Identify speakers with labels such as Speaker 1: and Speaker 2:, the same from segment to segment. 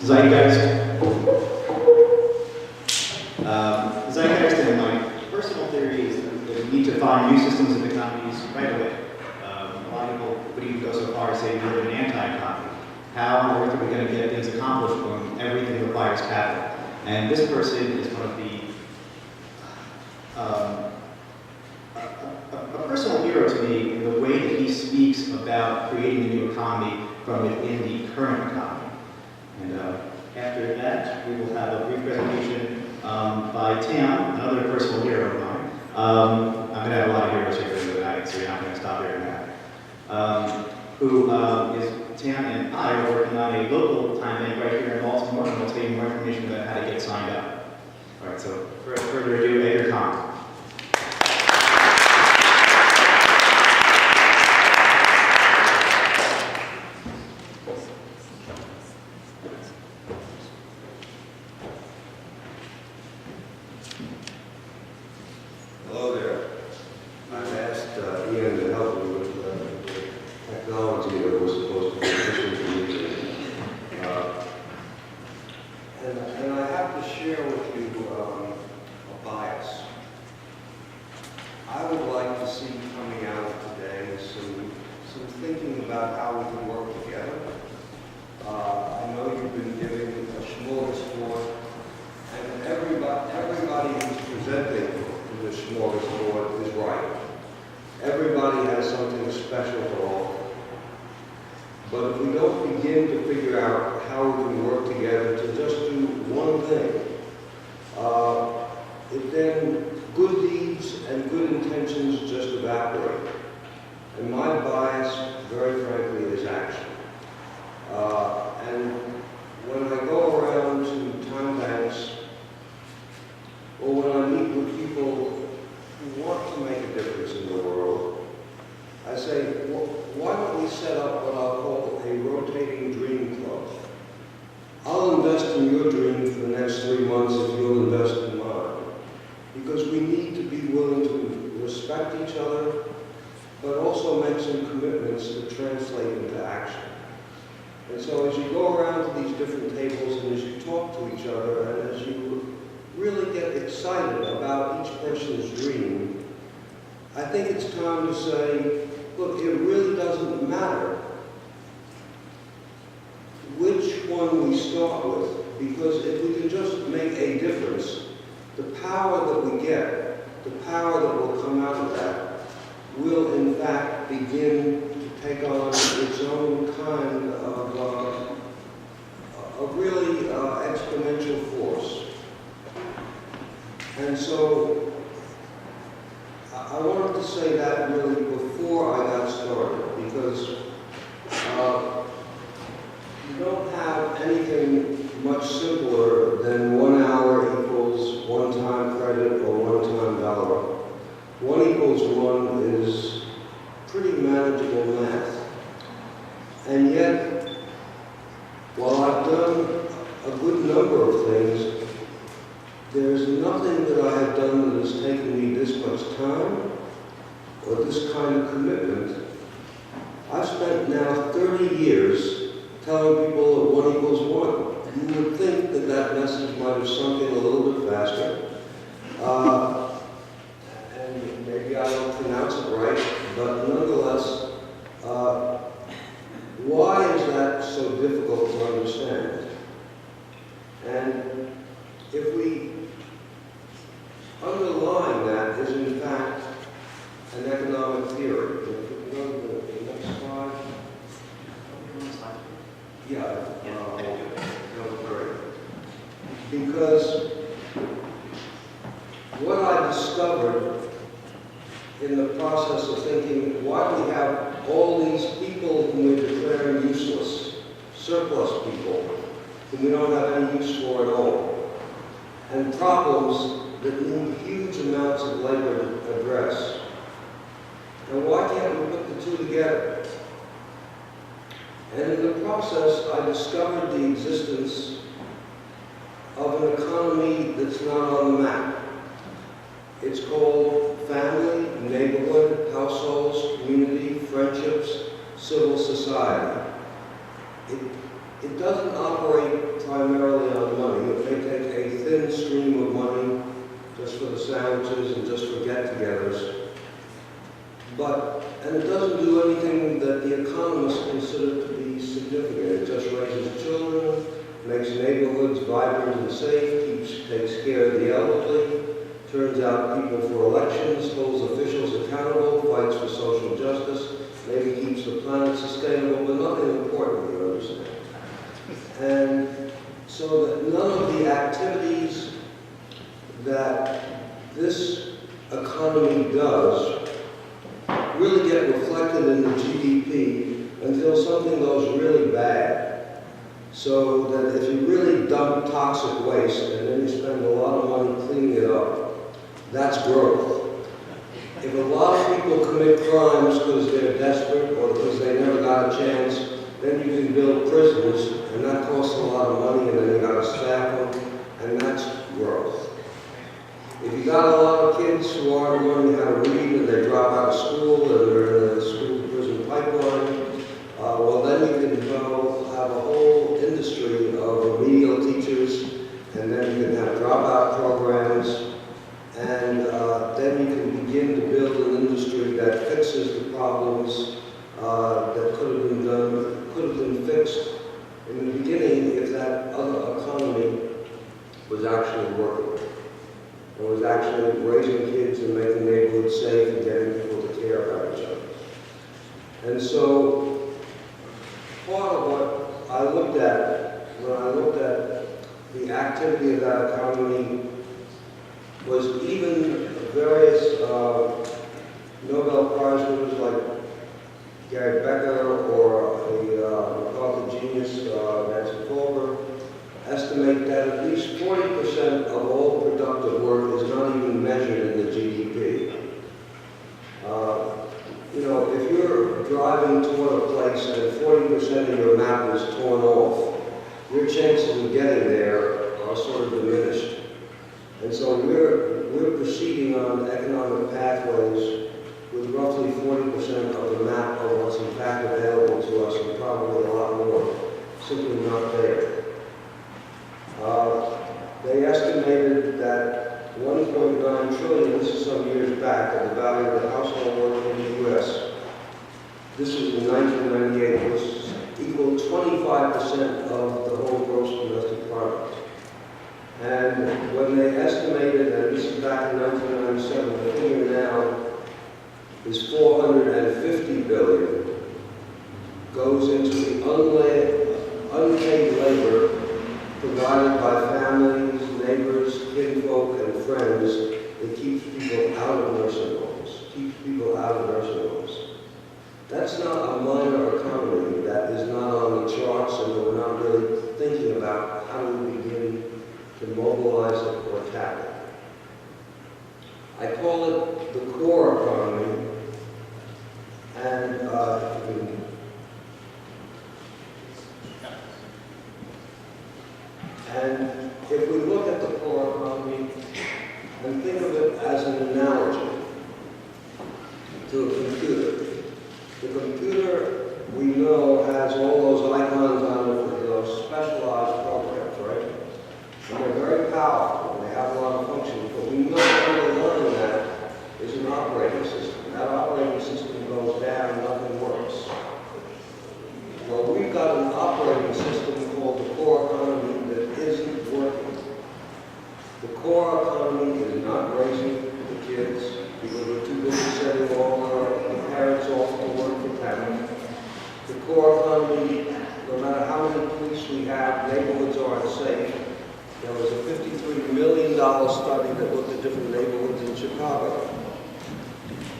Speaker 1: Zeitgeist. Zeitgeist and my personal theory is that we need to find new systems of economies right away. A lot of people would even go so far as say we live in an anti-economy. How on earth are we going to get things accomplished when everything requires capital? And this person is one of the a personal hero to me in the way that he speaks about creating a new economy from within the current economy. And after that, we will have a brief presentation by Tam, another personal hero of mine. I'm going to have a lot of heroes here for the night, so you're not going to stop here tonight. Who is Tam and I are working on a local time bank right here in Baltimore, and we'll tell you more information about how to get signed up. All right, so without further ado, Edgar Cahn.
Speaker 2: Hello there. I've asked Ian to help me with the technology that was supposed to be efficient for using. And I have to share with you a bias. I would like to see coming out today some thinking about how we can work together. I know you've been giving a smorgasbord, and everybody who's presenting the smorgasbord is right. Everybody has something special to offer. But if we don't begin to figure out how we can work together to just do one thing, then good deeds and good intentions just evaporate. And my bias, very frankly, is action. And when I go around to time banks, or when I meet with people who want to make a difference in the world, I say, well, why don't we set up what I'll call a rotating dream club? I'll invest in your dream for the next 3 months if you'll invest in mine. Because we need to be willing to respect each other, but also make some commitments that translate into action. And so as you go around to these different tables and as you talk to each other and as you really get excited about each person's dream, I think it's time to say, look, it really doesn't matter which one we start with, because if we can just make a difference, the power that we get, the power that will come out of that, will in fact begin to take on its own kind of really exponential force. And so I wanted to say that really before I got started, because you don't have anything much simpler than 1 hour equals 1 time credit or 1 time dollar. 1 equals 1 is pretty manageable math. And yet, while I've done a good number of things, there's nothing that I have done that has taken me this much time or this kind of commitment. I've spent now 30 years telling people that 1 equals 1. You would think that that message might have sunk in a little bit faster. And maybe I don't pronounce it right, but nonetheless, why is that so difficult to understand? And if we underlying that is in fact an economic theory. If we go to the next slide. Yeah, great. Because what I discovered in the process of thinking, why do we have all these people whom we're declaring useless, surplus people, whom we don't have any use for at all, and problems that need huge amounts of labor to address. And why can't we put the two together? And in the process, I discovered the existence of an economy that's not on the map. It's called family, neighborhood, households, community, friendships, civil society. It doesn't operate primarily on money. It may take a thin stream of money just for the sandwiches and just for get-togethers. And it doesn't do anything that the economists consider to be significant. It just raises children, makes neighborhoods vibrant and safe, takes care of the elderly, turns out people for elections, holds officials accountable, fights for social justice, maybe keeps the planet sustainable, but nothing important, you understand. And so that none of the activities that this economy does really get reflected in the GDP until something goes really bad. So that if you really dump toxic waste and then you spend a lot of money cleaning it up, that's growth. If a lot of people commit crimes because they're desperate or because they never got a chance, then you can build prisons, and that costs a lot of money, and then you got to staff them, and that's growth. If you got a lot of kids who aren't learning how to read and they drop out of school and they're in the school-to-prison pipeline, well then you can have a whole industry of remedial teachers, and then you can have dropout programs, and then you can begin to build an industry that fixes the problems that could have been fixed in the beginning if that other economy was actually working. It was actually raising kids and making neighborhoods safe and getting people to care about each other. And so part of what I looked at when I looked at the activity of that economy was even various Nobel Prize winners like Gary Becker or a McCarthy genius, Nancy Folger, estimate that at least 40% of all productive work is not even measured in the GDP. If you're driving toward a place and 40% of your map is torn off, your chances of getting there are sort of diminished. And so we're proceeding on economic pathways with roughly 40% of the map of what's in fact available to us, and probably a lot more simply not there. They estimated that 1.9 trillion, this is some years back, of the value of the household work in the U.S. This was in 1998, was equal 25% of the whole gross domestic product. And when they estimated, and this is back in 1997, the figure now is 450 billion, goes into the unpaid labor provided by families, neighbors, kinfolk, and friends that keeps people out of nursing homes, That's not a minor economy that is not on the charts and that we're not really thinking about how do we begin to mobilize it or tap it. I call it the core economy, and if we look at the core economy and think of it as an analogy to a computer, the computer we know has all those icons on it for those specialized programs, right? And they're very powerful and they have a lot of functions, but we know underlying that is an operating system. That operating system goes down, nothing works. Well, we've got an operating system called the core economy that isn't working. The core economy is not raising the kids because we're too busy sending all the parents off to work for parents. The core economy, no matter how many police we have, neighborhoods aren't safe. There was a $53 million study that looked at different neighborhoods in Chicago.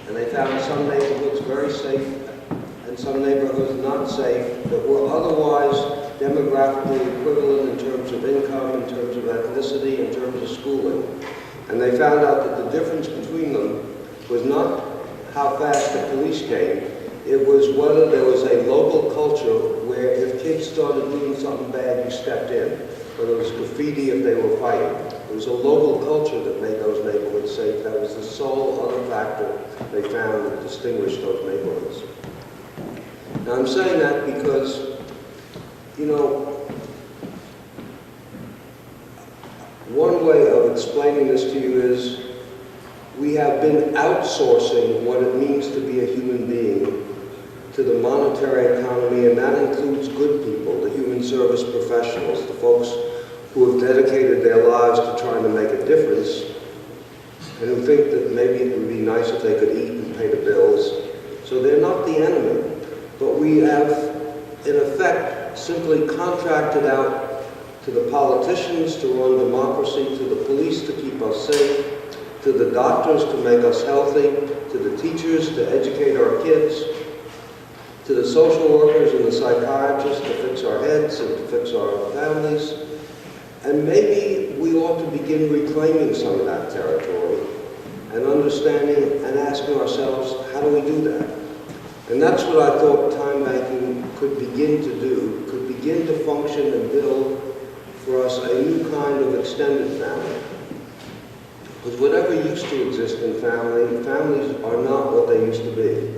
Speaker 2: And they found some neighborhoods very safe and some neighborhoods not safe that were otherwise demographically equivalent in terms of income, in terms of ethnicity, in terms of schooling. And they found out that the difference between them was not how fast the police came, it was whether there was a local culture where if kids started doing something bad, you stepped in. Whether it was graffiti if they were fighting. It was a local culture that made those neighborhoods safe. That was the sole other factor they found that distinguished those neighborhoods. Now I'm saying that because, explaining this to you is we have been outsourcing what it means to be a human being to the monetary economy, and that includes good people, the human service professionals, the folks who have dedicated their lives to trying to make a difference, and who think that maybe it would be nice if they could eat and pay the bills. So they're not the enemy, but we have, in effect, simply contracted out to the politicians to run democracy, to the police to keep us safe, to the doctors to make us healthy, to the teachers to educate our kids, to the social workers and the psychiatrists to fix our heads and to fix our families. And maybe we ought to begin reclaiming some of that territory and understanding and asking ourselves, how do we do that? And that's what I thought time banking could begin to do, could begin to function and build for us a new kind of extended family. Because whatever used to exist in families are not what they used to be.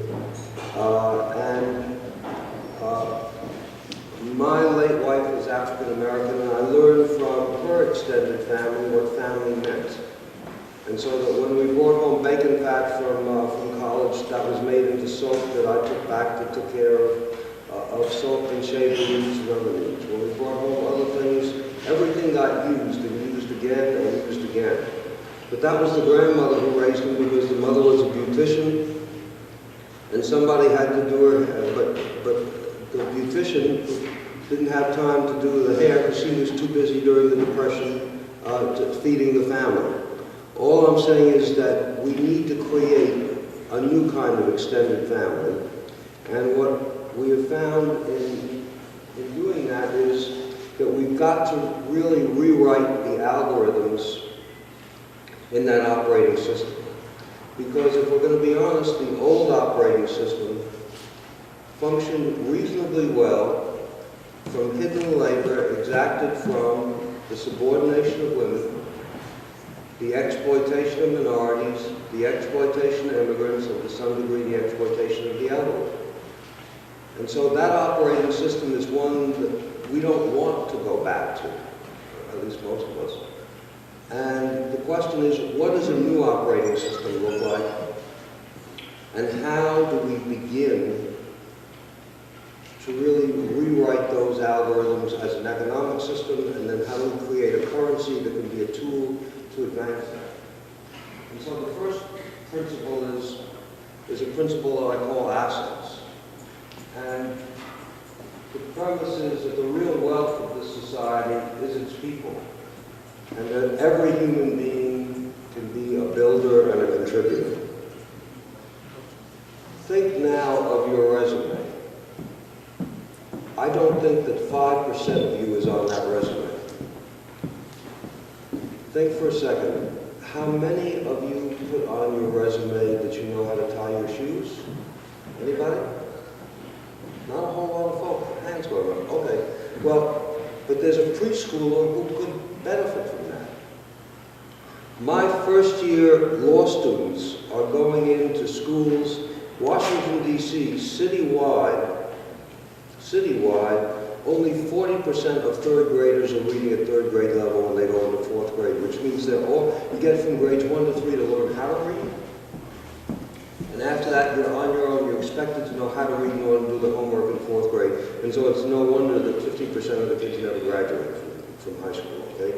Speaker 2: My late wife was African American, and I learned from her extended family what family meant. And so that when we brought home bacon fat from college, that was made into soap that I took back that took care of soap and shaving needs and other needs. When we brought home other things, everything got used and used again and used again. But that was the grandmother who raised me, because the mother was a beautician, and somebody had to do her hair, but the beautician didn't have time to do the hair because she was too busy during the Depression feeding the family. All I'm saying is that we need to create a new kind of extended family, and what we have found in doing that is that we've got to really rewrite the algorithms in that operating system. Because if we're going to be honest, the old operating system functioned reasonably well from hidden labor exacted from the subordination of women, the exploitation of minorities, the exploitation of immigrants, and to some degree the exploitation of the elderly. And so that operating system is one that we don't want to go back to, at least most of us. And the question is, what does a new operating system look like? And how do we begin to really rewrite those algorithms as an economic system, and then how do we create a currency that can be a tool to advance that? And so the first principle is a principle that I call assets. And the premise is that the real wealth of this society is its people, and that every human being can be a builder and a contributor. Think now of your resume. I don't think that 5% of you is on that resume. Think for a second. How many of you put on your resume that you know how to tie your shoes? Anybody? Not a whole lot of folks. Hands go up. Okay. Well, but there's a preschooler who could benefit from that. My first year law students are going into schools, Washington, D.C., citywide, only 40% of third graders are reading at third grade level when they go into fourth grade, which means you get from grades 1 to 3 to learn how to read. And after that, you're on your own. You're expected to know how to read in order to do the homework in fourth grade. And so it's no wonder that 50% of the kids never graduate from high school, okay?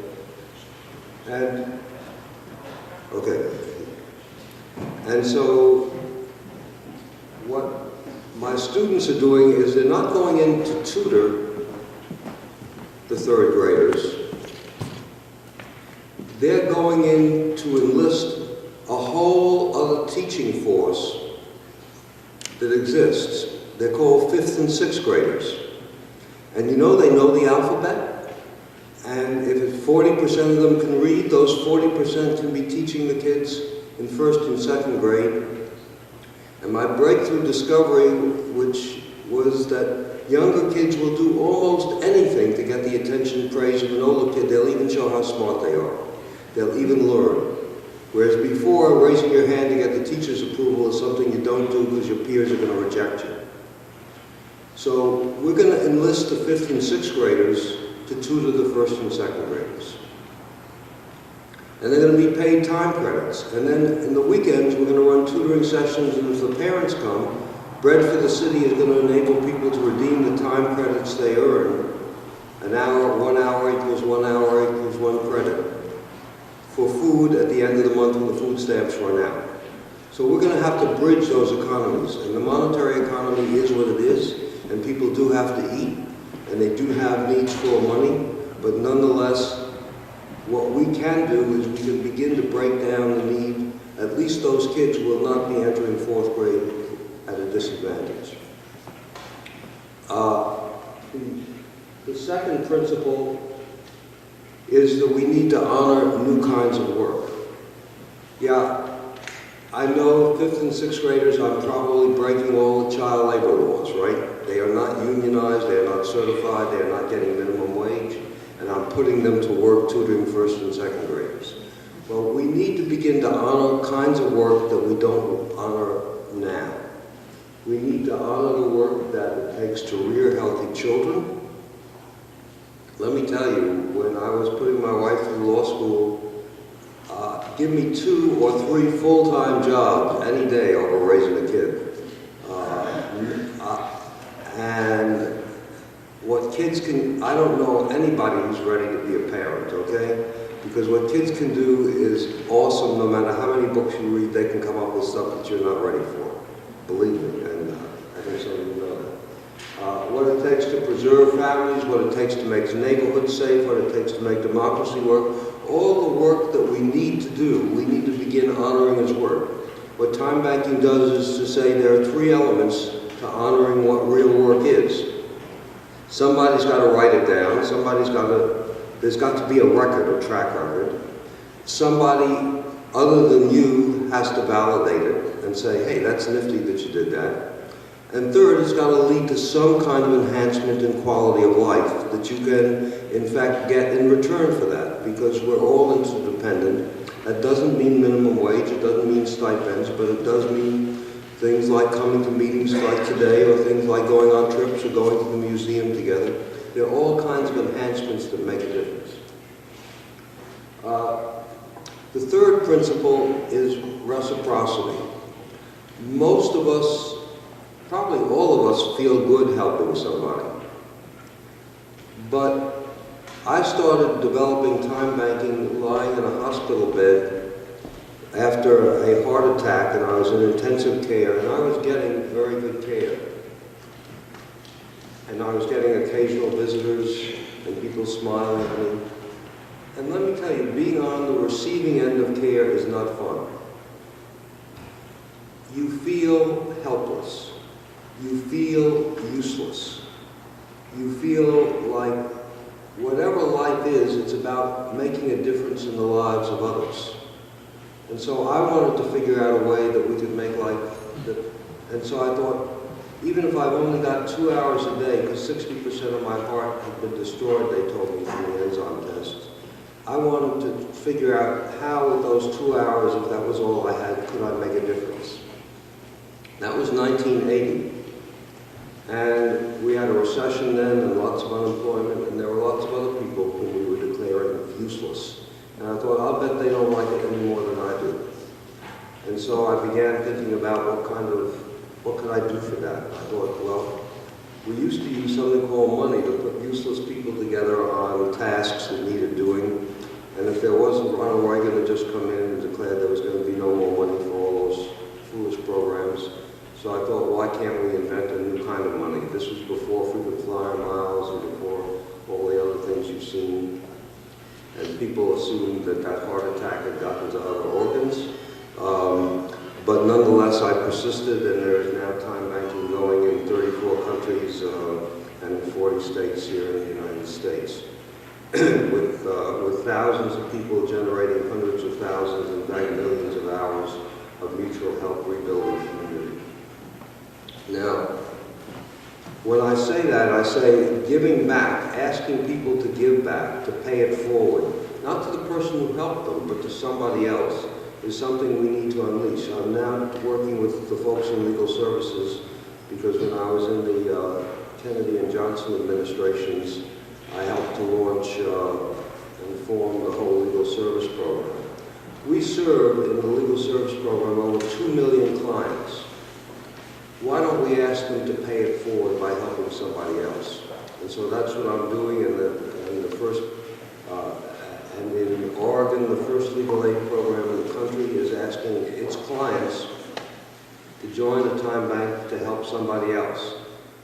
Speaker 2: And so what my students are doing is they're not going in to tutor the third graders. They're going in to enlist a whole other teaching force that exists. They're called 5th and 6th graders. And you know, they know the alphabet. And if 40% of them can read, those 40% can be teaching the kids in 1st and 2nd grade. And my breakthrough discovery, which was that younger kids will do almost anything to get the attention and praise of an older kid. They'll even show how smart they are. They'll even learn. Whereas before, raising your hand to get the teacher's approval is something you don't do because your peers are going to reject you. So we're going to enlist the 5th and 6th graders to tutor the 1st and 2nd graders. And they're going to be paid time credits. And then in the weekends, we're going to run tutoring sessions, and if the parents come, Bread for the City is going to enable people to redeem the time credits they earn. An hour, 1 hour equals 1 hour equals 1 credit for food at the end of the month when the food stamps run out. So we're going to have to bridge those economies. And the monetary economy is what it is, and people do have to eat, and they do have needs for money, but nonetheless, what we can do is we can begin to break down the need. At least those kids will not be entering 4th grade at a disadvantage. The second principle is that we need to honor new kinds of work. Yeah, I know 5th and 6th graders, I'm probably breaking all the child labor laws, right? They are not unionized, they are not certified, they are not getting minimum wage, and I'm putting them to work tutoring 1st and 2nd graders. Well, we need to begin to honor kinds of work that we don't honor now. We need to honor the work that it takes to rear healthy children. Let me tell you, when I was putting my wife through law school, give me 2 or 3 full-time jobs any day over raising a kid. And what kids can, I don't know anybody who's ready to be a parent, okay? Because what kids can do is awesome. No matter how many books you read, they can come up with stuff that you're not ready for. Believe me, and I think some of you know that. What it takes to preserve families, what it takes to make neighborhoods safe, what it takes to make democracy work, all the work that we need to do, we need to begin honoring as work. What time banking does is to say there are 3 elements to honoring what real work is. Somebody's got to write it down, there's got to be a record, a track record. Somebody other than you has to validate it and say, hey, that's nifty that you did that. And third, it's got to lead to some kind of enhancement in quality of life that you can, in fact, get in return for that, because we're all interdependent. That doesn't mean minimum wage, it doesn't mean stipends, but it does mean things like coming to meetings like today, or things like going on trips or going to the museum together. There are all kinds of enhancements that make a difference. The third principle is reciprocity. Most of us, probably all of us, feel good helping somebody. But I started developing time banking lying in a hospital bed after a heart attack, and I was in intensive care, and I was getting very good care. And I was getting occasional visitors and people smiling at me. And let me tell you, being on the receiving end of care is not fun. You feel helpless. You feel useless. You feel like whatever life is, it's about making a difference in the lives of others. And so I wanted to figure out a way that we could make life different. And so I thought, even if I've only got 2 hours a day, because 60% of my heart had been destroyed, they told me from the enzyme tests, I wanted to figure out how with those 2 hours, if that was all I had, could I make a difference. That was 1980. And we had a recession then and lots of unemployment, and there were lots of other people whom we were declaring useless. And I thought, I'll bet they don't like it any more than I do. And so I began thinking about what could I do for that? I thought, well, we used to use something called money to put useless people together on tasks that needed doing. And if there wasn't, Ronald Reagan had just come in and declared there was going to be no more money for all those foolish programs. So I thought, why can't we invent a new kind of money? This was before frequent flyer miles and before all the other things you've seen. And people assumed that that heart attack had gotten to other organs. But nonetheless, I persisted, and there is now time banking going in 34 countries and in 40 states here in the United States, with thousands of people generating hundreds of thousands, in fact millions of hours of mutual help rebuilding community. Now, when I say that, I say giving back, asking people to give back, to pay it forward, not to the person who helped them, but to somebody else, is something we need to unleash. I'm now working with the folks in legal services, because when I was in the Kennedy and Johnson administrations, I helped to launch and form the whole legal service program. We serve in the legal service program over 2 million clients. Why don't we ask them to pay it forward by helping somebody else? And so that's what I'm doing and in Oregon, the first legal aid program in the country is asking its clients to join a time bank to help somebody else.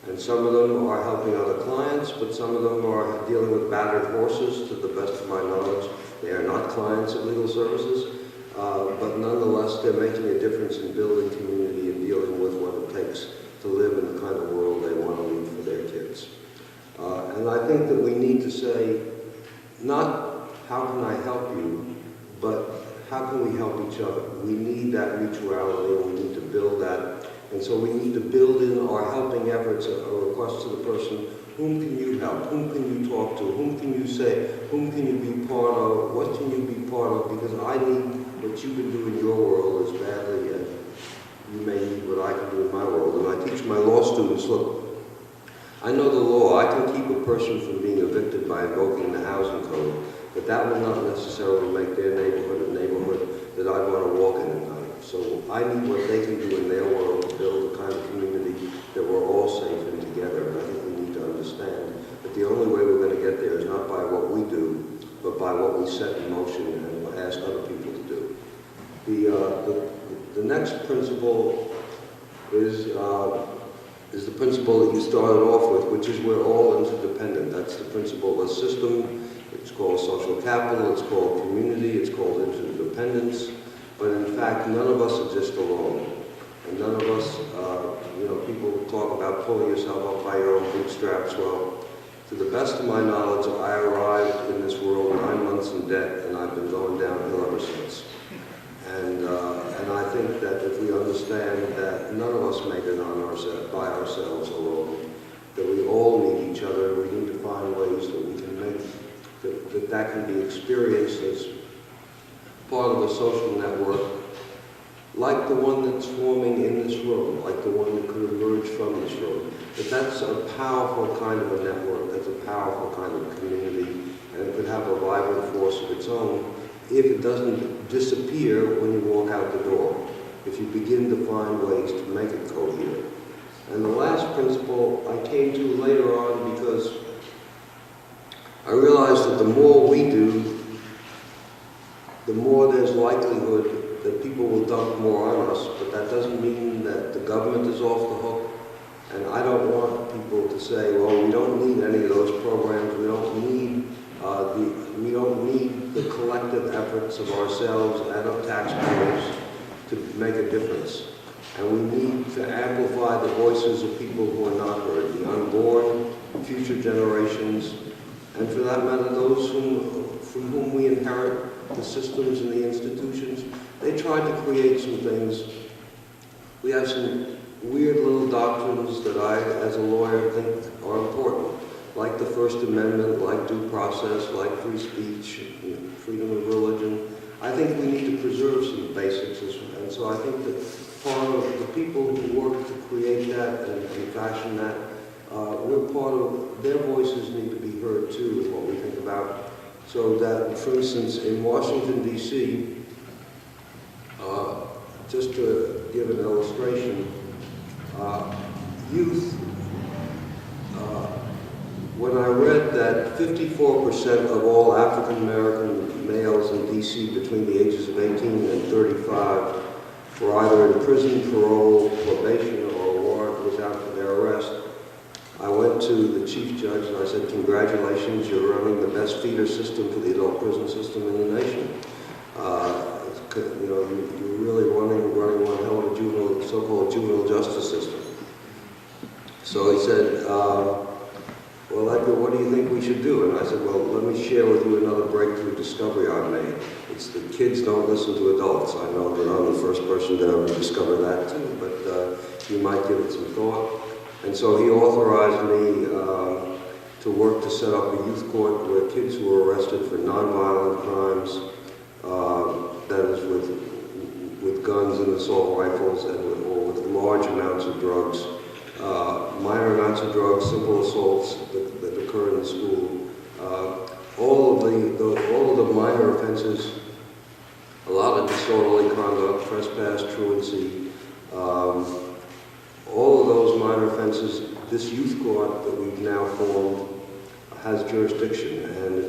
Speaker 2: And some of them are helping other clients, but some of them are dealing with battered horses, to the best of my knowledge. They are not clients of legal services, but nonetheless, they're making a difference in building community and dealing with what it takes to live in the kind of world they want to leave for their kids. And I think that we need to say, not how can I help you, but how can we help each other? We need that mutuality, and we need to build that. And so we need to build in our helping efforts a request to the person, whom can you help? Whom can you talk to? Whom can you say? Whom can you be part of? What can you be part of? Because I need what you can do in your world as badly as you may need what I can do in my world. And I teach my law students, look, I know the law. I can keep a person from being evicted by invoking the housing code, but that will not necessarily make their neighborhood a neighborhood that I'd want to walk in at night. So I need what they can do in their world to build the kind of community that we're all safe in together. And I think we need to understand that the only way we're going to get there is not by what we do, but by what we set in motion and ask other people to do. The next principle is the principle that you started off with, which is we're all interdependent. That's the principle of a system. It's called social capital, it's called community, it's called interdependence. But in fact, none of us exist alone. And none of us, people talk about pulling yourself up by your own bootstraps. Well, to the best of my knowledge, I arrived in this world 9 months in debt, and I've been going downhill ever since. And I think that if we understand that none of us make it by ourselves alone, that we all need each other, we need to find ways that we can make that can be experienced as part of a social network, like the one that's forming in this room, like the one that could emerge from this room. But that's a powerful kind of a network, that's a powerful kind of community, and it could have a vibrant force of its own if it doesn't disappear when you walk out the door, if you begin to find ways to make it cohere. And the last principle I came to later on because I realized that the more we do, the more there's likelihood that people will dump more on us, but that doesn't mean that the government is off the hook. And I don't want people to say, well, we don't need any of those programs, we don't need the collective efforts of ourselves and of taxpayers to make a difference. And we need to amplify the voices of people who are not heard, the unborn, future generations, and for that matter, those from whom we inherit the systems and the institutions. They tried to create some things. We have some weird little doctrines that I, as a lawyer, think are important, like the First Amendment, like due process, like free speech, freedom of religion. I think we need to preserve some basics, and so I think that part of the people who work to create that and fashion that, we're part of, their voices need to be heard too, is what we think about. So that, for instance, in Washington, D.C., just to give an illustration, youth, when I read that 54% of all African American males in D.C. between the ages of 18 and 35 were either in prison, parole, probation, or a warrant was out for their arrest, I went to the chief judge and I said, congratulations, you're running the best feeder system for the adult prison system in the nation. You're really running one hell of a so-called juvenile justice system. So he said, well, Edgar, what do you think we should do? And I said, well, let me share with you another breakthrough discovery I've made. It's that kids don't listen to adults. I know that I'm the first person to ever discover that too, but you might give it some thought. And so he authorized me to work to set up a youth court where kids who were arrested for nonviolent crimes, that is with guns and assault rifles or with large amounts of drugs, minor amounts of drugs, simple assaults that occur in the school, all of the minor offenses, a lot disorderly conduct, trespass, truancy, all of those minor offenses. This youth court that we've now formed has jurisdiction, and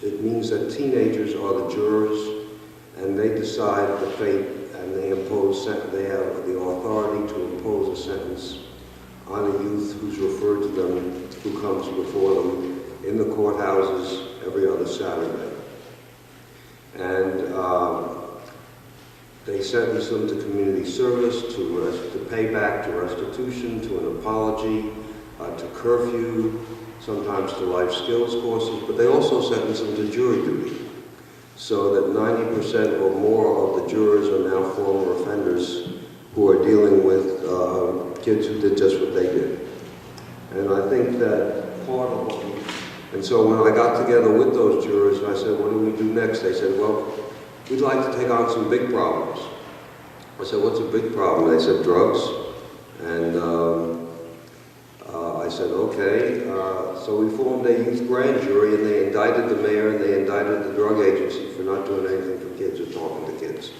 Speaker 2: it means that teenagers are the jurors, and they decide the fate, and they have the authority to impose a sentence on a youth who's referred to them, who comes before them in the courthouses every other Saturday. And they sentence them to community service, to payback, to restitution, to an apology, to curfew, sometimes to life skills courses, but they also sentence them to jury duty, so that 90% or more of the jurors are now former offenders who are dealing with kids who did just what they did. And I think that part of what and so when I got together with those jurors, I said, what do we do next? They said, well, we'd like to take on some big problems. I said, what's a big problem? They said, drugs. And I said, okay. So we formed a youth grand jury, and they indicted the mayor, and they indicted the drug agency for not doing anything for kids or talking to kids.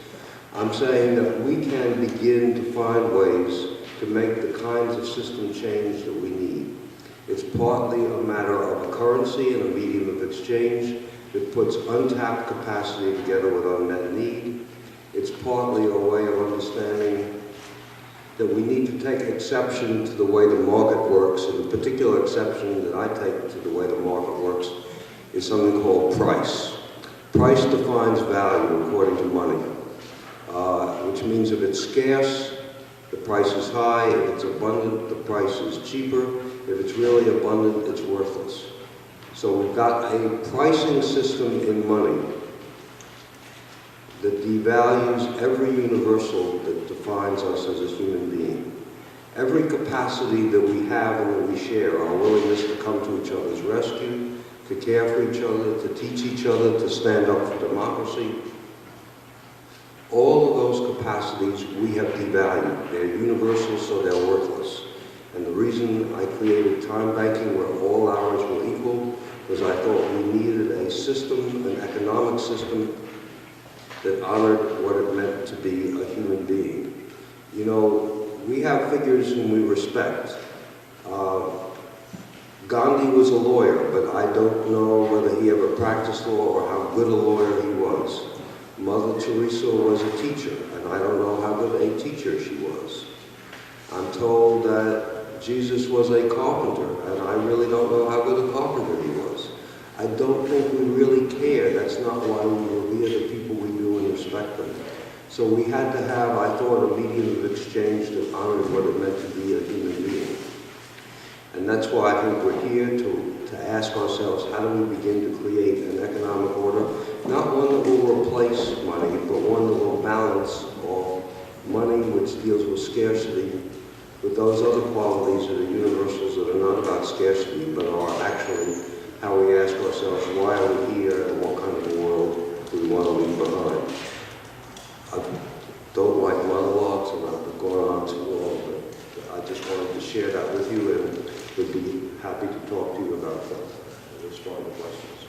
Speaker 2: I'm saying that we can begin to find ways to make the kinds of system change that we need. It's partly a matter of a currency and a medium of exchange that puts untapped capacity together with unmet need. It's partly a way of understanding that we need to take exception to the way the market works, and the particular exception that I take to the way the market works is something called price. Price defines value according to money, which means if it's scarce, the price is high. If it's abundant, the price is cheaper. If it's really abundant, it's worthless. So we've got a pricing system in money that devalues every universal that defines us as a human being. Every capacity that we have and that we share, our willingness to come to each other's rescue, to care for each other, to teach each other, to stand up for democracy, all of those capacities we have devalued. They're universal, so they're worthless. And the reason I created Timebanking, where all hours were equal, was I thought we needed a system, an economic system, that honored what it meant to be a human being. You know, we have figures whom we respect. Gandhi was a lawyer, but I don't know whether he ever practiced law or how good a lawyer he was. Mother Teresa was a teacher, and I don't know how good a teacher she was. I'm told that Jesus was a carpenter, and I really don't know how good a carpenter he was. I don't think we really care. That's not why we revere the people we do and respect them. So we had to have, I thought, a medium of exchange that honored what it meant to be a human being. And that's why I think we're here to ask ourselves, how do we begin to create an economic order? Not one that will replace money, but one that will balance all money, which deals with scarcity, with those other qualities that are universals, that are not about scarcity, but are actually how we ask ourselves, why are we here, and what kind of a world do we want to leave behind? I don't like monologues, and I've gone on too long, but I just wanted to share that with you, and would be happy to talk to you about that and respond to questions.